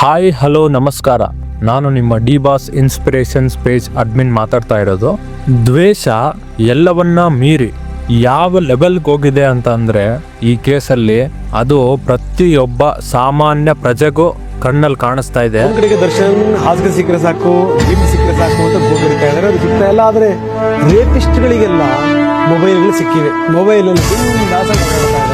Hi hello ನಮಸ್ಕಾರ. ನಾನು ನಿಮ್ಮ D boss inspirations page admin ಮಾತಾಡ್ತಾ ಇರೋದು. ದ್ವೇಷ ಎಲ್ಲವನ್ನ ಮೀರಿ ಯಾವ ಲೆವೆಲ್ಗೆ ಹೋಗಿದೆ ಅಂತ ಅಂದರೆ ಈ ಕೇಸಲ್ಲಿ ಅದು ಪ್ರತಿಯೊಬ್ಬ ಸಾಮಾನ್ಯ ಪ್ರಜೆಗೂ ಕಣ್ಣಲ್ಲಿ ಕಾಣಿಸ್ತಾ ಇದೆ. ಕಡೆಗೆ ದರ್ಶನ್ ಹಾಸಿಗೆ ಸಿಕ್ಕರೆ ಸಾಕು, ಜಿಮ್ ಸಿಕ್ಕರೆ ಸಾಕು ಅಂತ ಗೋಗರಿತಾ ಇದ್ದಾರೆ. ಅದು ಸಿಗ್ತಾ ಇಲ್ಲ. ಆದರೆ ರೇಪಿಸ್ಟ್ಗಳಿಗೆಲ್ಲ ಮೊಬೈಲ್ಗಳು ಸಿಕ್ಕಿವೆ. ಮೊಬೈಲಲ್ಲಿ ದಾಸ ಮಾಡ್ತಾ ಇದ್ದಾರೆ.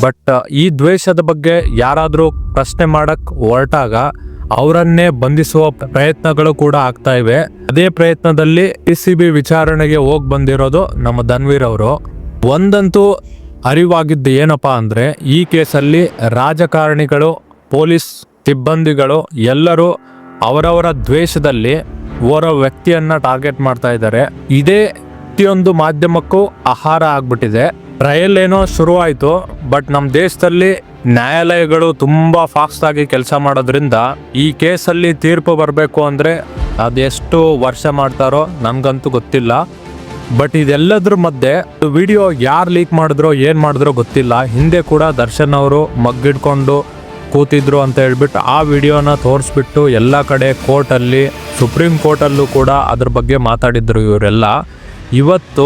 ಬಟ್ ಈ ದ್ವೇಷದ ಬಗ್ಗೆ ಯಾರಾದರೂ ಪ್ರಶ್ನೆ ಮಾಡಕ್ ಹೊರಟಾಗ ಅವರನ್ನೇ ಬಂಧಿಸುವ ಪ್ರಯತ್ನಗಳು ಕೂಡ ಆಗ್ತಾ ಇವೆ. ಅದೇ ಪ್ರಯತ್ನದಲ್ಲಿ PCB ವಿಚಾರಣೆಗೆ ಹೋಗಿ ಬಂದಿರೋದು ನಮ್ಮ ಧನ್ವೀರ್ ಅವರು. ಒಂದಂತೂ ಅರಿವಾಗಿದ್ದು ಏನಪ್ಪಾ ಅಂದ್ರೆ ಈ ಕೇಸಲ್ಲಿ ರಾಜಕಾರಣಿಗಳು, ಪೊಲೀಸ್ ಸಿಬ್ಬಂದಿಗಳು ಎಲ್ಲರೂ ಅವರವರ ದ್ವೇಷದಲ್ಲಿ ಓರ್ವ ವ್ಯಕ್ತಿಯನ್ನ ಟಾರ್ಗೆಟ್ ಮಾಡ್ತಾ ಇದ್ದಾರೆ. ಇದೇ ಪ್ರತಿಯೊಂದು ಮಾಧ್ಯಮಕ್ಕೂ ಆಹಾರ ಆಗ್ಬಿಟ್ಟಿದೆ. ಟ್ರಯಲ್ ಏನೋ ಶುರುವಾಯಿತು, ಬಟ್ ನಮ್ಮ ದೇಶದಲ್ಲಿ ನ್ಯಾಯಾಲಯಗಳು ತುಂಬಾ ಫಾಸ್ಟ್ ಆಗಿ ಕೆಲಸ ಮಾಡೋದ್ರಿಂದ ಈ ಕೇಸಲ್ಲಿ ತೀರ್ಪು ಬರಬೇಕು ಅಂದ್ರೆ ಅದೆಷ್ಟು ವರ್ಷ ಮಾಡ್ತಾರೋ ನನ್ಗಂತೂ ಗೊತ್ತಿಲ್ಲ. ಬಟ್ ಇದೆಲ್ಲದ್ರ ಮಧ್ಯೆ ವಿಡಿಯೋ ಯಾರು ಲೀಕ್ ಮಾಡಿದ್ರೋ ಏನ್ ಮಾಡಿದ್ರೋ ಗೊತ್ತಿಲ್ಲ. ಹಿಂದೆ ಕೂಡ ದರ್ಶನ್ ಅವರು ಮಗ್ಗಿಡ್ಕೊಂಡು ಕೂತಿದ್ರು ಅಂತ ಹೇಳ್ಬಿಟ್ಟು ಆ ವಿಡಿಯೋನ ತೋರಿಸ್ಬಿಟ್ಟು ಎಲ್ಲ ಕಡೆ ಕೋರ್ಟಲ್ಲಿ, ಸುಪ್ರೀಂ ಕೋರ್ಟಲ್ಲೂ ಕೂಡ ಅದ್ರ ಬಗ್ಗೆ ಮಾತಾಡಿದ್ರು ಇವರೆಲ್ಲ. ಇವತ್ತು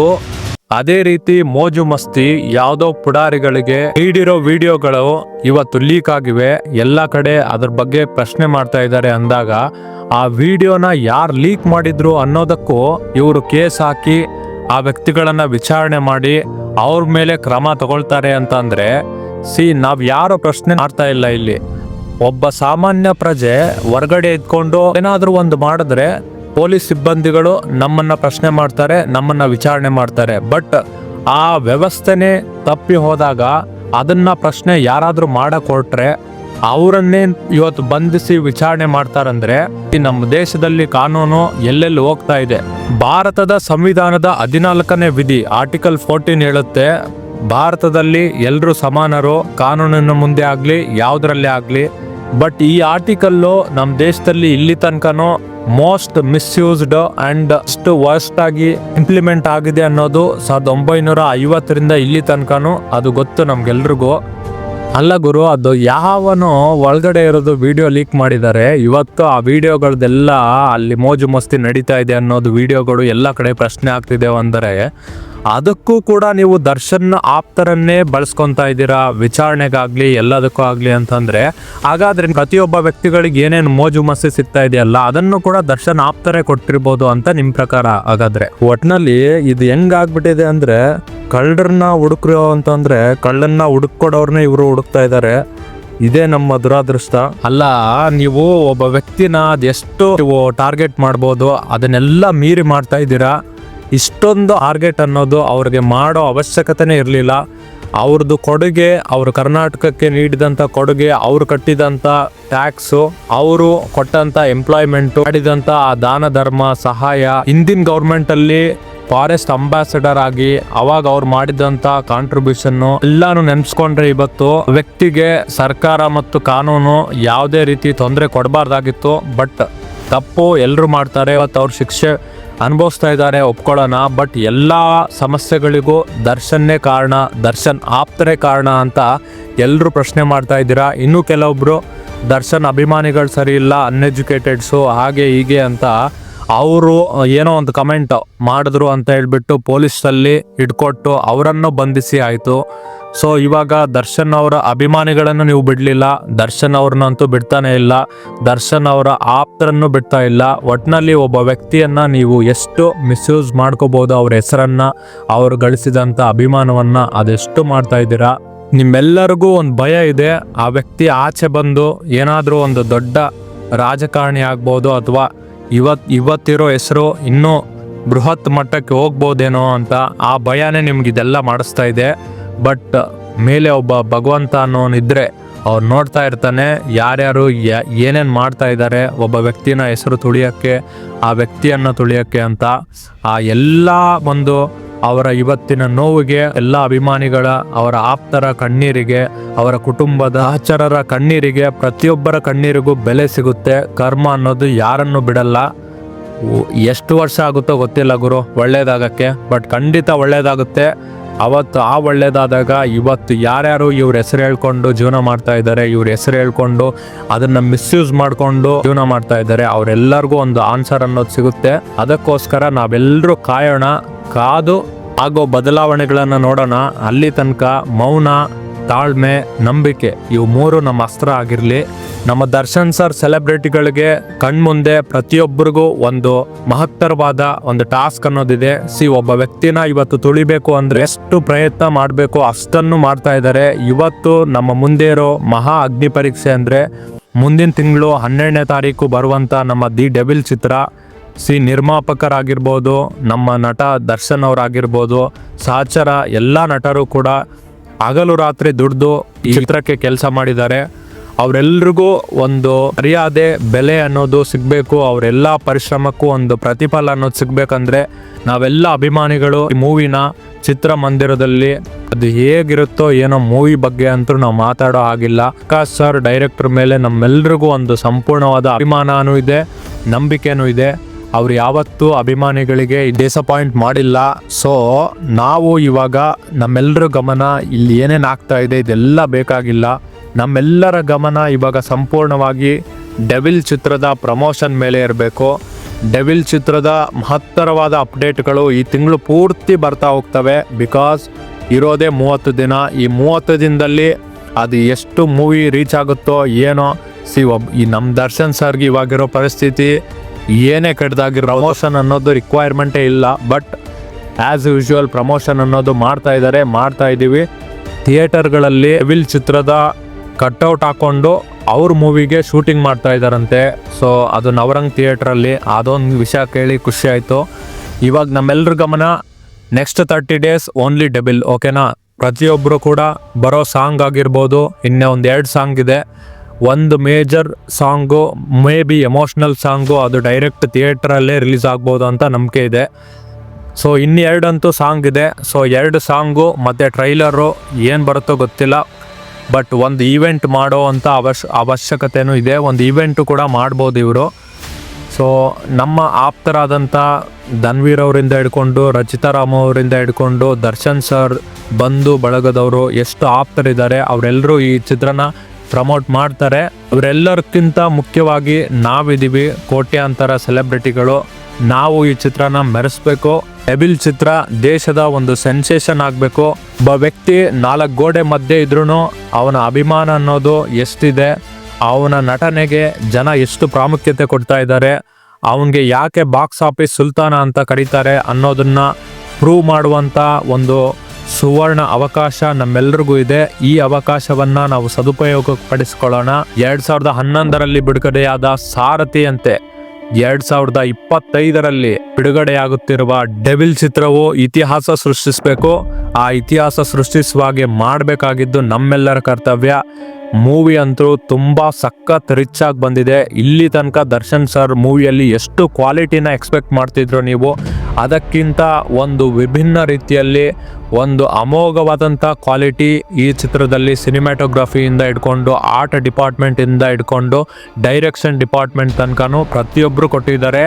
ಅದೇ ರೀತಿ ಮೋಜು ಮಸ್ತಿ ಯಾವುದೋ ಪುಡಾರಿಗಳಿಗೆ ನೀಡಿರೋ ವಿಡಿಯೋಗಳು ಇವತ್ತು ಲೀಕ್ ಆಗಿವೆ. ಎಲ್ಲ ಕಡೆ ಅದ್ರ ಬಗ್ಗೆ ಪ್ರಶ್ನೆ ಮಾಡ್ತಾ ಇದ್ದಾರೆ ಅಂದಾಗ ಆ ವಿಡಿಯೋನ ಯಾರು ಲೀಕ್ ಮಾಡಿದ್ರು ಅನ್ನೋದಕ್ಕೂ ಇವರು ಕೇಸ್ ಹಾಕಿ ಆ ವ್ಯಕ್ತಿಗಳನ್ನ ವಿಚಾರಣೆ ಮಾಡಿ ಅವ್ರ ಮೇಲೆ ಕ್ರಮ ತಗೊಳ್ತಾರೆ ಅಂತ ಅಂದ್ರೆ ನಾವ್ ಯಾರೋ ಪ್ರಶ್ನೆ ಮಾಡ್ತಾ ಇಲ್ಲ. ಇಲ್ಲಿ ಒಬ್ಬ ಸಾಮಾನ್ಯ ಪ್ರಜೆ ಹೊರಗಡೆ ಇದ್ಕೊಂಡು ಏನಾದ್ರೂ ಒಂದು ಮಾಡಿದ್ರೆ ಪೊಲೀಸ್ ಸಿಬ್ಬಂದಿಗಳು ನಮ್ಮನ್ನ ಪ್ರಶ್ನೆ ಮಾಡ್ತಾರೆ, ನಮ್ಮನ್ನ ವಿಚಾರಣೆ ಮಾಡ್ತಾರೆ. ಬಟ್ ಆ ವ್ಯವಸ್ಥೆನೇ ತಪ್ಪಿ ಹೋದಾಗ ಅದನ್ನ ಪ್ರಶ್ನೆ ಯಾರಾದ್ರೂ ಮಾಡಕ್ ಹೊರಟ್ರೆ ಅವರನ್ನೇ ಇವತ್ತು ಬಂಧಿಸಿ ವಿಚಾರಣೆ ಮಾಡ್ತಾರಂದ್ರೆ ನಮ್ಮ ದೇಶದಲ್ಲಿ ಕಾನೂನು ಎಲ್ಲೆಲ್ಲಿ ಹೋಗ್ತಾ ಇದೆ. ಭಾರತದ ಸಂವಿಧಾನದ 14ನೇ ವಿಧಿ ಆರ್ಟಿಕಲ್ 14 ಹೇಳುತ್ತೆ, ಭಾರತದಲ್ಲಿ ಎಲ್ಲರೂ ಸಮಾನರು, ಕಾನೂನಿನ ಮುಂದೆ ಆಗ್ಲಿ ಯಾವುದ್ರಲ್ಲೇ ಆಗ್ಲಿ. ಬಟ್ ಈ ಆರ್ಟಿಕಲ್ಲು ನಮ್ಮ ದೇಶದಲ್ಲಿ ಇಲ್ಲಿ ತನಕನೂ ಮೋಸ್ಟ್ ಮಿಸ್ಯೂಸ್ಡ್ ಅಂಡ್ ಅಷ್ಟು ವರ್ಸ್ಟ್ ಆಗಿ ಇಂಪ್ಲಿಮೆಂಟ್ ಆಗಿದೆ ಅನ್ನೋದು 1950ರಿಂದ ಇಲ್ಲಿ ತನಕನೂ ಅದು ಗೊತ್ತು ನಮ್ಗೆಲ್ರಿಗೂ. ಅಲ್ಲ ಗುರು, ಅದು ಯಾವನೋ ಒಳಗಡೆ ಇರೋದು ವಿಡಿಯೋ ಲೀಕ್ ಮಾಡಿದ್ದಾರೆ. ಇವತ್ತು ಆ ವಿಡಿಯೋಗಳದೆಲ್ಲ ಅಲ್ಲಿ ಮೋಜು ಮಸ್ತಿ ನಡೀತಾ ಇದೆ ಅನ್ನೋದು ವಿಡಿಯೋಗಳು ಎಲ್ಲ ಕಡೆ ಪ್ರಶ್ನೆ ಆಗ್ತಿದೆ ಅಂದರೆ ಅದಕ್ಕೂ ಕೂಡ ನೀವು ದರ್ಶನ್ ಆಪ್ತರನ್ನೇ ಬಳಸ್ಕೊತಾ ಇದ್ದೀರಾ ವಿಚಾರಣೆಗಾಗ್ಲಿ ಎಲ್ಲದಕ್ಕೂ ಆಗ್ಲಿ ಅಂತಂದ್ರೆ ಹಾಗಾದ್ರೆ ಪ್ರತಿಯೊಬ್ಬ ವ್ಯಕ್ತಿಗಳಿಗೆ ಏನೇನು ಮೋಜು ಮಸ್ತಿ ಸಿಗ್ತಾ ಇದೆಯಲ್ಲ ಅದನ್ನು ಕೂಡ ದರ್ಶನ್ ಆಪ್ತರೇ ಕೊಟ್ಟಿರ್ಬೋದು ಅಂತ ನಿಮ್ ಪ್ರಕಾರ? ಹಾಗಾದ್ರೆ ಒಟ್ನಲ್ಲಿ ಇದು ಹೆಂಗಾಗ್ಬಿಟ್ಟಿದೆ ಅಂದ್ರೆ ಕಳ್ಳರನ್ನ ಹುಡುಕ್ರು ಅಂತಂದ್ರೆ ಕಳ್ಳನ್ನ ಹುಡುಕೊಡೋರ್ನೇ ಇವರು ಹುಡುಕ್ತಾ ಇದ್ದಾರೆ. ಇದೇ ನಮ್ಮ ದುರಾದೃಷ್ಟ. ಅಲ್ಲ, ನೀವು ಒಬ್ಬ ವ್ಯಕ್ತಿನ ಅದೆಷ್ಟು ನೀವು ಟಾರ್ಗೆಟ್ ಮಾಡ್ಬೋದು, ಅದನ್ನೆಲ್ಲ ಮೀರಿ ಮಾಡ್ತಾ ಇದ್ದೀರಾ. ಇಷ್ಟೊಂದು ಟಾರ್ಗೆಟ್ ಅನ್ನೋದು ಅವ್ರಿಗೆ ಮಾಡೋ ಅವಶ್ಯಕತೆನೇ ಇರಲಿಲ್ಲ. ಅವ್ರದ್ದು ಕೊಡುಗೆ, ಅವರು ಕರ್ನಾಟಕಕ್ಕೆ ನೀಡಿದಂಥ ಕೊಡುಗೆ, ಅವರು ಕಟ್ಟಿದಂಥ ಟ್ಯಾಕ್ಸು, ಅವರು ಕೊಟ್ಟಂತ ಎಂಪ್ಲಾಯ್ಮೆಂಟು, ಮಾಡಿದಂಥ ಆ ದಾನ ಧರ್ಮ ಸಹಾಯ, ಹಿಂದಿನ ಗೌರ್ಮೆಂಟಲ್ಲಿ ಫಾರೆಸ್ಟ್ ಅಂಬಾಸಿಡರ್ ಆಗಿ ಅವಾಗ ಅವ್ರು ಮಾಡಿದಂತ ಕಾಂಟ್ರಿಬ್ಯೂಷನ್ ಎಲ್ಲಾನು ನೆನ್ಸ್ಕೊಂಡ್ರೆ ಇವತ್ತು ವ್ಯಕ್ತಿಗೆ ಸರ್ಕಾರ ಮತ್ತು ಕಾನೂನು ಯಾವುದೇ ರೀತಿ ತೊಂದರೆ ಕೊಡಬಾರ್ದಾಗಿತ್ತು. ಬಟ್ ತಪ್ಪು ಎಲ್ಲರೂ ಮಾಡ್ತಾರೆ. ಇವತ್ತು ಅವ್ರ ಶಿಕ್ಷೆ ಅನುಭವಿಸ್ತಾ ಇದ್ದಾರೆ, ಒಪ್ಕೊಳ್ಳೋಣ. ಬಟ್ ಎಲ್ಲ ಸಮಸ್ಯೆಗಳಿಗೂ ದರ್ಶನ್ನೇ ಕಾರಣ, ದರ್ಶನ್ ಆಪ್ತರೇ ಕಾರಣ ಅಂತ ಎಲ್ಲರೂ ಪ್ರಶ್ನೆ ಮಾಡ್ತಾ ಇದ್ದೀರಾ. ಇನ್ನು ಕೆಲವೊಬ್ರು ದರ್ಶನ್ ಅಭಿಮಾನಿಗಳು ಸರಿ ಇಲ್ಲ, ಅನ್ಎಜುಕೇಟೆಡ್ಸು, ಹಾಗೆ ಹೀಗೆ ಅಂತ ಅವರು ಏನೋ ಒಂದು ಕಮೆಂಟ್ ಮಾಡಿದ್ರು ಅಂತ ಹೇಳ್ಬಿಟ್ಟು ಪೊಲೀಸಲ್ಲಿ ಹಿಡ್ಕೊಟ್ಟು ಅವರನ್ನು ಬಂಧಿಸಿ ಆಯಿತು. ಸೊ ಇವಾಗ ದರ್ಶನ್ ಅವರ ಅಭಿಮಾನಿಗಳನ್ನು ನೀವು ಬಿಡಲಿಲ್ಲ, ದರ್ಶನ್ ಅವ್ರನ್ನಂತೂ ಬಿಡ್ತಾನೆ ಇಲ್ಲ, ದರ್ಶನ್ ಅವರ ಆಪ್ತರನ್ನು ಬಿಡ್ತಾ ಇಲ್ಲ. ಒಟ್ಟಿನಲ್ಲಿ ಒಬ್ಬ ವ್ಯಕ್ತಿಯನ್ನ ನೀವು ಎಷ್ಟು ಮಿಸ್ಯೂಸ್ ಮಾಡ್ಕೋಬಹುದು, ಅವ್ರ ಹೆಸರನ್ನ, ಅವ್ರು ಗಳಿಸಿದಂಥ ಅಭಿಮಾನವನ್ನ ಅದೆಷ್ಟು ಮಾಡ್ತಾ ಇದ್ದೀರಾ. ನಿಮ್ಮೆಲ್ಲರಿಗೂ ಒಂದು ಭಯ ಇದೆ, ಆ ವ್ಯಕ್ತಿ ಆಚೆ ಬಂದು ಏನಾದರೂ ಒಂದು ದೊಡ್ಡ ರಾಜಕಾರಣಿ ಆಗ್ಬೋದು ಅಥವಾ ಇವತ್ತಿರೋ ಹೆಸರು ಇನ್ನೂ ಬೃಹತ್ ಮಟ್ಟಕ್ಕೆ ಹೋಗ್ಬೋದೇನೋ ಅಂತ ಆ ಭಯನೇ ನಿಮ್ಗೆ ಇದೆಲ್ಲ ಮಾಡಿಸ್ತಾ ಇದೆ. ಬಟ್ ಮೇಲೆ ಒಬ್ಬ ಭಗವಂತ ಅನ್ನೋನಿದ್ರೆ ಅವ್ರು ನೋಡ್ತಾ ಇರ್ತಾನೆ ಯಾರ್ಯಾರು ಏನೇನು ಮಾಡ್ತಾ ಇದ್ದಾರೆ ಒಬ್ಬ ವ್ಯಕ್ತಿನ ಹೆಸರು ತುಳಿಯೋಕ್ಕೆ, ಆ ವ್ಯಕ್ತಿಯನ್ನು ತುಳಿಯೋಕ್ಕೆ ಅಂತ. ಆ ಎಲ್ಲ ಒಂದು ಅವರ ಇವತ್ತಿನ ನೋವಿಗೆ, ಎಲ್ಲ ಅಭಿಮಾನಿಗಳ, ಅವರ ಆಪ್ತರ ಕಣ್ಣೀರಿಗೆ, ಅವರ ಕುಟುಂಬದ ಸಹಚರರ ಕಣ್ಣೀರಿಗೆ, ಪ್ರತಿಯೊಬ್ಬರ ಕಣ್ಣೀರಿಗೂ ಬೆಲೆ ಸಿಗುತ್ತೆ. ಕರ್ಮ ಅನ್ನೋದು ಯಾರನ್ನು ಬಿಡಲ್ಲ. ಎಷ್ಟು ವರ್ಷ ಆಗುತ್ತೋ ಗೊತ್ತಿಲ್ಲ ಗುರು ಒಳ್ಳೇದಾಗಕ್ಕೆ, ಬಟ್ ಖಂಡಿತ ಒಳ್ಳೇದಾಗುತ್ತೆ. ಅವತ್ತು ಆ ಒಳ್ಳೇದಾದಾಗ ಇವತ್ತು ಯಾರ್ಯಾರು ಇವ್ರ ಹೆಸರು ಹೇಳ್ಕೊಂಡು ಜೀವನ ಮಾಡ್ತಾ ಇದ್ದಾರೆ, ಇವ್ರ ಹೆಸರು ಹೇಳ್ಕೊಂಡು ಅದನ್ನ ಮಿಸ್ಯೂಸ್ ಮಾಡ್ಕೊಂಡು ಜೀವನ ಮಾಡ್ತಾ ಇದ್ದಾರೆ, ಅವರೆಲ್ಲರಿಗೂ ಒಂದು ಆನ್ಸರ್ ಅನ್ನೋದು ಸಿಗುತ್ತೆ. ಅದಕ್ಕೋಸ್ಕರ ನಾವೆಲ್ಲರೂ ಕಾದು ಆಗೋ ಬದಲಾವಣೆಗಳನ್ನ ನೋಡೋಣ. ಅಲ್ಲಿ ತನಕ ಮೌನ, ತಾಳ್ಮೆ, ನಂಬಿಕೆ ಇವು 3 ನಮ್ಮ ಅಸ್ತ್ರ ಆಗಿರ್ಲಿ. ನಮ್ಮ ದರ್ಶನ್ ಸರ್ ಸೆಲೆಬ್ರಿಟಿಗಳಿಗೆ ಕಣ್ಮುಂದೆ ಪ್ರತಿಯೊಬ್ಬರಿಗೂ ಒಂದು ಮಹತ್ತರವಾದ ಒಂದು ಟಾಸ್ಕ್ ಅನ್ನೋದಿದೆ. ಒಬ್ಬ ವ್ಯಕ್ತಿನ ಇವತ್ತು ತುಳಿಬೇಕು ಅಂದ್ರೆ ಎಷ್ಟು ಪ್ರಯತ್ನ ಮಾಡಬೇಕು ಅಷ್ಟನ್ನು ಮಾಡ್ತಾ ಇದ್ದಾರೆ. ಇವತ್ತು ನಮ್ಮ ಮುಂದೆ ಇರೋ ಮಹಾ ಅಗ್ನಿ ಪರೀಕ್ಷೆ ಅಂದ್ರೆ ಮುಂದಿನ ತಿಂಗಳು 12ನೇ ತಾರೀಕು ಬರುವಂತ ನಮ್ಮ ದಿ ಡೆವಿಲ್ ಚಿತ್ರ. ನಿರ್ಮಾಪಕರಾಗಿರ್ಬೋದು, ನಮ್ಮ ನಟ ದರ್ಶನ್ ಅವರಾಗಿರ್ಬೋದು, ಸಹಚರ ಎಲ್ಲ ನಟರು ಕೂಡ ಹಗಲು ರಾತ್ರಿ ದುಡ್ದು ಈ ಚಿತ್ರಕ್ಕೆ ಕೆಲಸ ಮಾಡಿದ್ದಾರೆ. ಅವರೆಲ್ರಿಗೂ ಒಂದು ಮರ್ಯಾದೆ, ಬೆಲೆ ಅನ್ನೋದು ಸಿಗಬೇಕು. ಅವರೆಲ್ಲ ಪರಿಶ್ರಮಕ್ಕೂ ಒಂದು ಪ್ರತಿಫಲ ಅನ್ನೋದು ಸಿಗ್ಬೇಕಂದ್ರೆ ನಾವೆಲ್ಲ ಅಭಿಮಾನಿಗಳು ಈ ಮೂವಿನ ಚಿತ್ರಮಂದಿರದಲ್ಲಿ ಅದು ಹೇಗಿರುತ್ತೋ ಏನೋ ಮೂವಿ ಬಗ್ಗೆ ಅಂತೂ ನಾವು ಮಾತಾಡೋ ಆಗಿಲ್ಲ. ಆಕಾಶ್ ಸರ್ ಡೈರೆಕ್ಟರ್ ಮೇಲೆ ನಮ್ಮೆಲ್ರಿಗೂ ಒಂದು ಸಂಪೂರ್ಣವಾದ ಅಭಿಮಾನನೂ ಇದೆ, ನಂಬಿಕೆನೂ ಇದೆ. ಅವ್ರು ಯಾವತ್ತೂ ಅಭಿಮಾನಿಗಳಿಗೆ ಡಿಸಪಾಯಿಂಟ್ ಮಾಡಿಲ್ಲ. ಸೊ ನಾವು ಇವಾಗ ನಮ್ಮೆಲ್ಲರ ಗಮನ ಇಲ್ಲಿ ಏನೇನು ಆಗ್ತಾ ಇದೆ ಇದೆಲ್ಲ ಬೇಕಾಗಿಲ್ಲ. ನಮ್ಮೆಲ್ಲರ ಗಮನ ಇವಾಗ ಸಂಪೂರ್ಣವಾಗಿ ಡೆವಿಲ್ ಚಿತ್ರದ ಪ್ರಮೋಷನ್ ಮೇಲೆ ಇರಬೇಕು. ಡೆವಿಲ್ ಚಿತ್ರದ ಮಹತ್ತರವಾದ ಅಪ್ಡೇಟ್ಗಳು ಈ ತಿಂಗಳು ಪೂರ್ತಿ ಬರ್ತಾ ಹೋಗ್ತವೆ. ಬಿಕಾಸ್ ಇರೋದೇ 30 ದಿನ. ಈ 30 ದಿನದಲ್ಲಿ ಅದು ಎಷ್ಟು ಮೂವಿ ರೀಚ್ ಆಗುತ್ತೋ ಏನೋ. ಈ ನಮ್ಮ ದರ್ಶನ್ ಸರ್ಗೆ ಇವಾಗಿರೋ ಪರಿಸ್ಥಿತಿ ಏನೇ ಕೆಟ್ಟದಾಗಿರೋ ಪ್ರಮೋಷನ್ ಅನ್ನೋದು ರಿಕ್ವೈರ್ಮೆಂಟೇ ಇಲ್ಲ. ಬಟ್ ಆ್ಯಸ್ ಯೂಶುವಲ್ ಪ್ರಮೋಷನ್ ಅನ್ನೋದು ಮಾಡ್ತಾ ಇದ್ದೀವಿ. ಥಿಯೇಟರ್ಗಳಲ್ಲಿ ಡೆವಿಲ್ ಚಿತ್ರದ ಕಟ್ಔಟ್ ಹಾಕೊಂಡು ಅವ್ರ ಮೂವಿಗೆ ಶೂಟಿಂಗ್ ಮಾಡ್ತಾ ಇದ್ದಾರಂತೆ. ಸೊ ಅದು ನವರಂಗ್ ಥಿಯೇಟ್ರಲ್ಲಿ. ಅದೊಂದು ವಿಷಯ ಕೇಳಿ ಖುಷಿ ಆಯಿತು. ಇವಾಗ ನಮ್ಮೆಲ್ಲರ ಗಮನ ನೆಕ್ಸ್ಟ್ 30 days ಓನ್ಲಿ ಡೆವಿಲ್, ಓಕೆನಾ? ಪ್ರತಿಯೊಬ್ಬರು ಕೂಡ ಬರೋ ಸಾಂಗ್ ಆಗಿರ್ಬೋದು, ಇನ್ನೇ ಒಂದು 2 ಸಾಂಗ್ ಇದೆ. ಒಂದು major song, may be emotional song, ಅದು ಡೈರೆಕ್ಟ್ ಥಿಯೇಟ್ರಲ್ಲೇ ರಿಲೀಸ್ ಆಗ್ಬೋದು ಅಂತ ನಂಬಿಕೆ ಇದೆ. ಸೊ ಇನ್ನು 2 ಅಂತೂ ಸಾಂಗ್ ಇದೆ. ಸೊ 2 ಸಾಂಗು ಮತ್ತು ಟ್ರೈಲರು ಏನು ಬರುತ್ತೋ ಗೊತ್ತಿಲ್ಲ. ಬಟ್ ಒಂದು ಈವೆಂಟ್ ಮಾಡೋ ಅಂಥ ಅವಶ್ಯಕತೆನೂ ಇದೆ. ಒಂದು ಈವೆಂಟು ಕೂಡ ಮಾಡ್ಬೋದು ಇವರು. ಸೊ ನಮ್ಮ ಆಪ್ತರಾದಂಥ ಧನ್ವೀರ್ ಅವರಿಂದ ಹಿಡ್ಕೊಂಡು, ರಚಿತಾ ರಾಮ್ ಅವರಿಂದ ಹಿಡ್ಕೊಂಡು, ದರ್ಶನ್ ಸರ್ ಬಂಧು ಬಳಗದವರು ಎಷ್ಟು ಆಪ್ತರಿದ್ದಾರೆ, ಅವರೆಲ್ಲರೂ ಈ ಚಿತ್ರನ ಪ್ರಮೋಟ್ ಮಾಡ್ತಾರೆ. ಅವರೆಲ್ಲರಿಗಿಂತ ಮುಖ್ಯವಾಗಿ ನಾವಿದ್ದೀವಿ, ಕೋಟ್ಯಾಂತರ ಸೆಲೆಬ್ರಿಟಿಗಳು. ನಾವು ಈ ಚಿತ್ರನ ಮೆರೆಸ್ಬೇಕು. ಡೆವಿಲ್ ಚಿತ್ರ ದೇಶದ ಒಂದು ಸೆನ್ಸೇಷನ್ ಆಗಬೇಕು. ಒಬ್ಬ ವ್ಯಕ್ತಿ 4 ಗೋಡೆ ಮಧ್ಯೆ ಇದ್ರೂ ಅವನ ಅಭಿಮಾನ ಅನ್ನೋದು ಎಷ್ಟಿದೆ, ಅವನ ನಟನೆಗೆ ಜನ ಎಷ್ಟು ಪ್ರಾಮುಖ್ಯತೆ ಕೊಡ್ತಾ ಇದ್ದಾರೆ, ಅವನಿಗೆ ಯಾಕೆ ಬಾಕ್ಸ್ ಆಫೀಸ್ ಸುಲ್ತಾನ ಅಂತ ಕರೀತಾರೆ ಅನ್ನೋದನ್ನ ಪ್ರೂವ್ ಮಾಡುವಂಥ ಒಂದು ಸುವರ್ಣ ಅವಕಾಶ ನಮ್ಮೆಲ್ಲರಿಗೂ ಇದೆ. ಈ ಅವಕಾಶವನ್ನ ನಾವು ಸದುಪಯೋಗ ಪಡಿಸ್ಕೊಳ್ಳೋಣ. 2011ರಲ್ಲಿ ಬಿಡುಗಡೆಯಾದ ಸಾರಥಿ ಅಂತೆ 2025ರಲ್ಲಿ ಬಿಡುಗಡೆಯಾಗುತ್ತಿರುವ ಡೆವಿಲ್ ಚಿತ್ರವು ಇತಿಹಾಸ ಸೃಷ್ಟಿಸಬೇಕು. ಆ ಇತಿಹಾಸ ಸೃಷ್ಟಿಸುವಾಗೆ ಮಾಡಬೇಕಾಗಿದ್ದು ನಮ್ಮೆಲ್ಲರ ಕರ್ತವ್ಯ. ಮೂವಿ ಅಂತೂ ತುಂಬಾ ಸಖತ್ ರಿಚ್ ಆಗಿ ಬಂದಿದೆ. ಇಲ್ಲಿ ತನಕ ದರ್ಶನ್ ಸರ್ ಮೂವಿಯಲ್ಲಿ ಎಷ್ಟು ಕ್ವಾಲಿಟಿನ ಎಕ್ಸ್ಪೆಕ್ಟ್ ಮಾಡ್ತಿದ್ರು ನೀವು, ಅದಕ್ಕಿಂತ ಒಂದು ವಿಭಿನ್ನ ರೀತಿಯಲ್ಲಿ ಒಂದು ಅಮೋಘವಾದಂಥ ಕ್ವಾಲಿಟಿ ಈ ಚಿತ್ರದಲ್ಲಿ ಸಿನಿಮ್ಯಾಟೋಗ್ರಫಿಯಿಂದ ಹಿಡ್ಕೊಂಡು, ಆರ್ಟ್ ಡಿಪಾರ್ಟ್ಮೆಂಟಿಂದ ಹಿಡ್ಕೊಂಡು, ಡೈರೆಕ್ಷನ್ ಡಿಪಾರ್ಟ್ಮೆಂಟ್ ತನಕನೂ ಪ್ರತಿಯೊಬ್ಬರು ಕೊಟ್ಟಿದ್ದಾರೆ.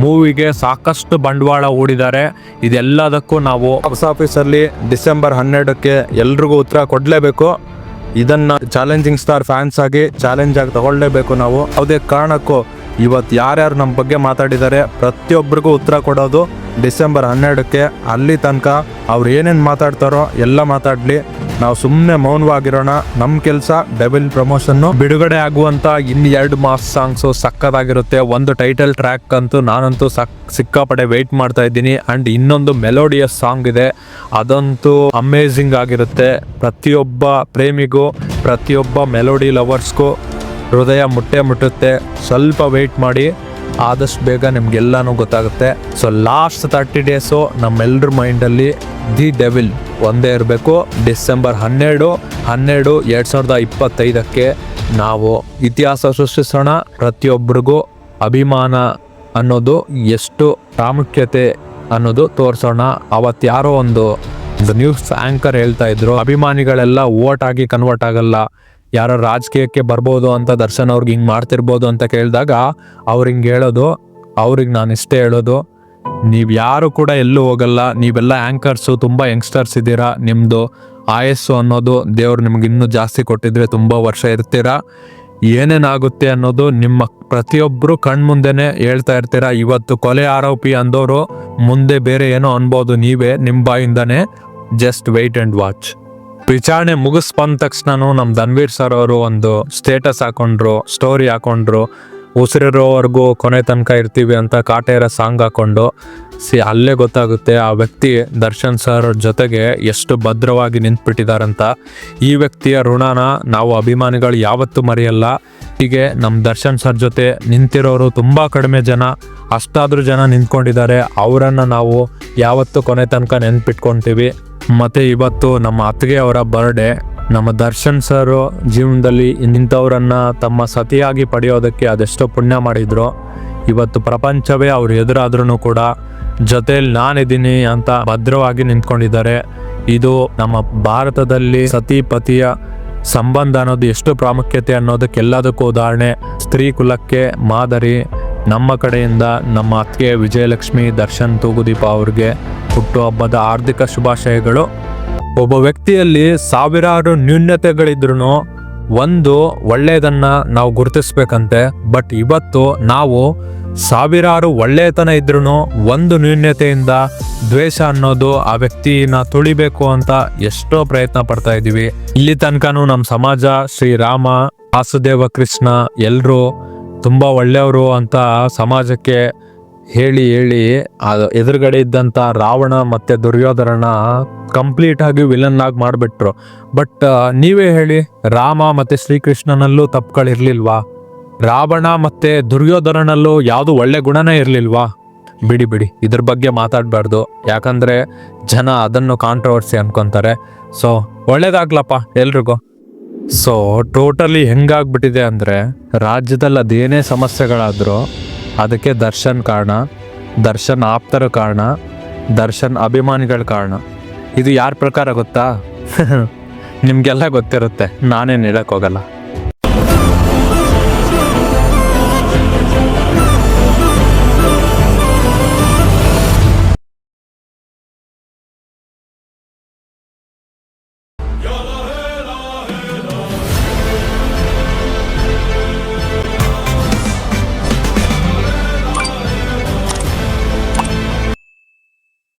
ಮೂವಿಗೆ ಸಾಕಷ್ಟು ಬಂಡವಾಳ ಹೂಡಿದ್ದಾರೆ. ಇದೆಲ್ಲದಕ್ಕೂ ನಾವು ಬಾಕ್ಸ್ ಆಫೀಸಲ್ಲಿ ಡಿಸೆಂಬರ್ 12ಕ್ಕೆ ಎಲ್ರಿಗೂ ಉತ್ತರ ಕೊಡಲೇಬೇಕು. ಇದನ್ನ ಚಾಲೆಂಜಿಂಗ್ ಸ್ಟಾರ್ ಫ್ಯಾನ್ಸ್ ಆಗಿ ಚಾಲೆಂಜ್ ಆಗಿ ತಗೊಳ್ಳೇಬೇಕು ನಾವು. ಯಾವುದೇ ಕಾರಣಕ್ಕೂ ಇವತ್ತು ಯಾರ್ಯಾರು ನಮ್ಮ ಬಗ್ಗೆ ಮಾತಾಡಿದ್ದಾರೆ ಪ್ರತಿಯೊಬ್ಬರಿಗೂ ಉತ್ತರ ಕೊಡೋದು ಡಿಸೆಂಬರ್ 12ಕ್ಕೆ. ಅಲ್ಲಿ ತನಕ ಅವ್ರು ಏನೇನು ಮಾತಾಡ್ತಾರೋ ಎಲ್ಲ ಮಾತಾಡಲಿ, ನಾವು ಸುಮ್ಮನೆ ಮೌನವಾಗಿರೋಣ. ನಮ್ಮ ಕೆಲಸ ಡೆವಿಲ್ ಪ್ರಮೋಷನ್ನು. ಬಿಡುಗಡೆ ಆಗುವಂಥ ಇನ್ನು 2 ಮಾಸ್ ಸಾಂಗ್ಸು ಸಕ್ಕತ್ತಾಗಿರುತ್ತೆ. ಒಂದು ಟೈಟಲ್ ಟ್ರ್ಯಾಕ್ ಅಂತೂ ನಾನಂತೂ ಸಿಕ್ಕಾಪಡೆ ವೆಯ್ಟ್ ಮಾಡ್ತಾ ಇದ್ದೀನಿ. ಆ್ಯಂಡ್ ಇನ್ನೊಂದು ಮೆಲೋಡಿಯಸ್ ಸಾಂಗ್ ಇದೆ, ಅದಂತೂ ಅಮೇಝಿಂಗ್ ಆಗಿರುತ್ತೆ. ಪ್ರತಿಯೊಬ್ಬ ಪ್ರೇಮಿಗೂ, ಪ್ರತಿಯೊಬ್ಬ ಮೆಲೋಡಿ ಲವರ್ಸ್ಗೂ ಹೃದಯ ಮುಟ್ಟುತ್ತೆ. ಸ್ವಲ್ಪ ವೆಯ್ಟ್ ಮಾಡಿ, ಆದಷ್ಟು ಬೇಗ ನಿಮ್ಗೆಲ್ಲನೂ ಗೊತ್ತಾಗುತ್ತೆ. ಸೊ ಲಾಸ್ಟ್ 30 ಡೇಸು ನಮ್ಮೆಲ್ಲರ ಮೈಂಡಲ್ಲಿ ದಿ ಡೆವಿಲ್ ಒಂದೇ ಇರಬೇಕು. ಡಿಸೆಂಬರ್ 12 2025ಕ್ಕೆ ನಾವು ಇತಿಹಾಸ ಸೃಷ್ಟಿಸೋಣ. ಪ್ರತಿಯೊಬ್ಬರಿಗೂ ಅಭಿಮಾನ ಅನ್ನೋದು ಎಷ್ಟು ಪ್ರಾಮುಖ್ಯತೆ ಅನ್ನೋದು ತೋರಿಸೋಣ. ಅವತ್ತು ಯಾರೋ ಒಂದು ನ್ಯೂಸ್ ಆ್ಯಂಕರ್ ಹೇಳ್ತಾ ಇದ್ರು, ಅಭಿಮಾನಿಗಳೆಲ್ಲ ವೋಟ್ ಆಗಿ ಕನ್ವರ್ಟ್ ಆಗಲ್ಲ, ಯಾರೋ ರಾಜಕೀಯಕ್ಕೆ ಬರ್ಬೋದು ಅಂತ ದರ್ಶನ್ ಅವ್ರಿಗೆ ಹಿಂಗೆ ಮಾಡ್ತಿರ್ಬೋದು ಅಂತ ಕೇಳಿದಾಗ ಅವ್ರು ಹಿಂಗೆ ಹೇಳೋದು, ಅವ್ರಿಗೆ ನಾನು ಇಷ್ಟೇ ಹೇಳೋದು, ನೀವು ಯಾರು ಕೂಡ ಎಲ್ಲೂ ಹೋಗಲ್ಲ. ನೀವೆಲ್ಲ ಆ್ಯಂಕರ್ಸು ತುಂಬ ಯಂಗ್ಸ್ಟರ್ಸ್ ಇದ್ದೀರಾ. ನಿಮ್ಮದು ಆಯಸ್ಸು ಅನ್ನೋದು ದೇವ್ರು ನಿಮ್ಗೆ ಇನ್ನೂ ಜಾಸ್ತಿ ಕೊಟ್ಟಿದ್ರೆ ತುಂಬ ವರ್ಷ ಇರ್ತೀರಾ. ಏನೇನಾಗುತ್ತೆ ಅನ್ನೋದು ನಿಮ್ಮ ಪ್ರತಿಯೊಬ್ಬರು ಕಣ್ಮುಂದೆನೇ ಹೇಳ್ತಾ ಇರ್ತೀರಾ. ಇವತ್ತು ಕೊಲೆ ಆರೋಪಿ ಅಂದವರು ಮುಂದೆ ಬೇರೆ ಏನೋ ಅನ್ಬೋದು ನೀವೇ ನಿಮ್ಮ ಬಾಯಿಂದಾನೆ. Just wait and watch. ವಿಚಾರಣೆ ಮುಗಿಸ್ಬಂದ ತಕ್ಷಣನೂ ನಮ್ಮ ಧನ್ವೀರ್ ಸರ್ ಅವರು ಒಂದು ಸ್ಟೇಟಸ್ ಹಾಕೊಂಡ್ರು, ಸ್ಟೋರಿ ಹಾಕೊಂಡ್ರು. ಉಸಿರಿರೋವರೆಗೂ ಕೊನೆ ತನಕ ಇರ್ತೀವಿ ಅಂತ ಕಾಟೇರ ಸಾಂಗ್ ಹಾಕೊಂಡು. ಅಲ್ಲೇ ಗೊತ್ತಾಗುತ್ತೆ ಆ ವ್ಯಕ್ತಿ ದರ್ಶನ್ ಸರ್ ಜೊತೆಗೆ ಎಷ್ಟು ಭದ್ರವಾಗಿ ನಿಂತ್ಬಿಟ್ಟಿದಾರಂತ. ಈ ವ್ಯಕ್ತಿಯ ಋಣನ ನಾವು ಅಭಿಮಾನಿಗಳು ಯಾವತ್ತೂ ಮರೆಯಲ್ಲ. ಹೀಗೆ ನಮ್ಮ ದರ್ಶನ್ ಸರ್ ಜೊತೆ ನಿಂತಿರೋರು ತುಂಬ ಕಡಿಮೆ ಜನ, ಅಷ್ಟಾದ್ರೂ ಜನ ನಿಂತ್ಕೊಂಡಿದ್ದಾರೆ. ಅವರನ್ನು ನಾವು ಯಾವತ್ತೂ ಕೊನೆ ತನಕ ನೆನ್ಪಿಟ್ಕೊತೀವಿ. ಮತ್ತು ಇವತ್ತು ನಮ್ಮ ಅತ್ತಿಗೆ ಅವರ ಬರ್ಡೇ. ನಮ್ಮ ದರ್ಶನ್ ಸರ್ ಜೀವನದಲ್ಲಿ ಇಂಥವ್ರನ್ನ ತಮ್ಮ ಸತಿಯಾಗಿ ಪಡೆಯೋದಕ್ಕೆ ಅದೆಷ್ಟೋ ಪುಣ್ಯ ಮಾಡಿದ್ರು. ಇವತ್ತು ಪ್ರಪಂಚವೇ ಅವ್ರು ಎದುರಾದ್ರೂ ಕೂಡ ಜೊತೆಯಲ್ಲಿ ನಾನಿದ್ದೀನಿ ಅಂತ ಭದ್ರವಾಗಿ ನಿಂತ್ಕೊಂಡಿದ್ದಾರೆ. ಇದು ನಮ್ಮ ಭಾರತದಲ್ಲಿ ಸತಿ ಪತಿಯ ಸಂಬಂಧ ಅನ್ನೋದು ಎಷ್ಟು ಪ್ರಾಮುಖ್ಯತೆ ಅನ್ನೋದಕ್ಕೆಲ್ಲದಕ್ಕೂ ಉದಾಹರಣೆ. ಸ್ತ್ರೀ ಕುಲಕ್ಕೆ ಮಾದರಿ. ನಮ್ಮ ಕಡೆಯಿಂದ ನಮ್ಮ ಅತ್ತಿಗೆ ವಿಜಯಲಕ್ಷ್ಮಿ ದರ್ಶನ್ ತೂಗುದೀಪ ಅವ್ರಿಗೆ ಹುಟ್ಟುಹಬ್ಬದ ಹಾರ್ದಿಕ ಶುಭಾಶಯಗಳು. ಒಬ್ಬ ವ್ಯಕ್ತಿಯಲ್ಲಿ ಸಾವಿರಾರು ನ್ಯೂನ್ಯತೆಗಳಿದ್ರು ಒಂದು ಒಳ್ಳೆಯದನ್ನ ನಾವು ಗುರುತಿಸ್ಬೇಕಂತೆ. ಬಟ್ ಇವತ್ತು ನಾವು ಸಾವಿರಾರು ಒಳ್ಳೆಯತನ ಇದ್ರೂ ಒಂದು ನ್ಯೂನ್ಯತೆಯಿಂದ ದ್ವೇಷ ಅನ್ನೋದು ಆ ವ್ಯಕ್ತಿನ ತುಳಿಬೇಕು ಅಂತ ಎಷ್ಟೋ ಪ್ರಯತ್ನ ಪಡ್ತಾ ಇದ್ದೀವಿ. ಇಲ್ಲಿ ತನಕನೂ ನಮ್ಮ ಸಮಾಜ ಶ್ರೀರಾಮ, ವಾಸುದೇವ ಕೃಷ್ಣ ಎಲ್ಲರೂ ತುಂಬ ಒಳ್ಳೆಯವರು ಅಂತ ಸಮಾಜಕ್ಕೆ ಹೇಳಿ ಎದುರುಗಡೆ ಇದ್ದಂಥ ರಾವಣ ಮತ್ತು ದುರ್ಯೋಧನನ ಕಂಪ್ಲೀಟ್ ಆಗಿ ವಿಲನ್ ಆಗಿ ಮಾಡಿಬಿಟ್ರು. ಬಟ್ ನೀವೇ ಹೇಳಿ, ರಾಮ ಮತ್ತು ಶ್ರೀಕೃಷ್ಣನಲ್ಲೂ ತಪ್ಪುಗಳಿರ್ಲಿಲ್ವಾ? ರಾವಣ ಮತ್ತು ದುರ್ಯೋಧನನಲ್ಲೂ ಯಾವುದು ಒಳ್ಳೆ ಗುಣನೇ ಇರಲಿಲ್ವಾ? ಬಿಡಿ ಇದ್ರ ಬಗ್ಗೆ ಮಾತಾಡಬಾರ್ದು. ಯಾಕಂದರೆ ಜನ ಅದನ್ನು ಕಾಂಟ್ರವರ್ಸಿ ಅನ್ಕೊತಾರೆ. ಸೊ ಒಳ್ಳೇದಾಗ್ಲಪ್ಪ ಎಲ್ರಿಗೂ. ಸೊ ಟೋಟಲಿ ಹೆಂಗಾಗ್ಬಿಟ್ಟಿದೆ ಅಂದರೆ, ರಾಜ್ಯದಲ್ಲಿ ಅದೇನೇ ಸಮಸ್ಯೆಗಳಾದರೂ ಅದಕ್ಕೆ ದರ್ಶನ್ ಕಾರಣ, ದರ್ಶನ್ ಆಪ್ತರ ಕಾರಣ, ದರ್ಶನ್ ಅಭಿಮಾನಿಗಳ ಕಾರಣ. ಇದು ಯಾರ ಪ್ರಕಾರ ಗೊತ್ತಾ? ನಿಮಗೆಲ್ಲ ಗೊತ್ತಿರುತ್ತೆ, ನಾನೇನು ಹೇಳೋಕ್ಕೋಗಲ್ಲ.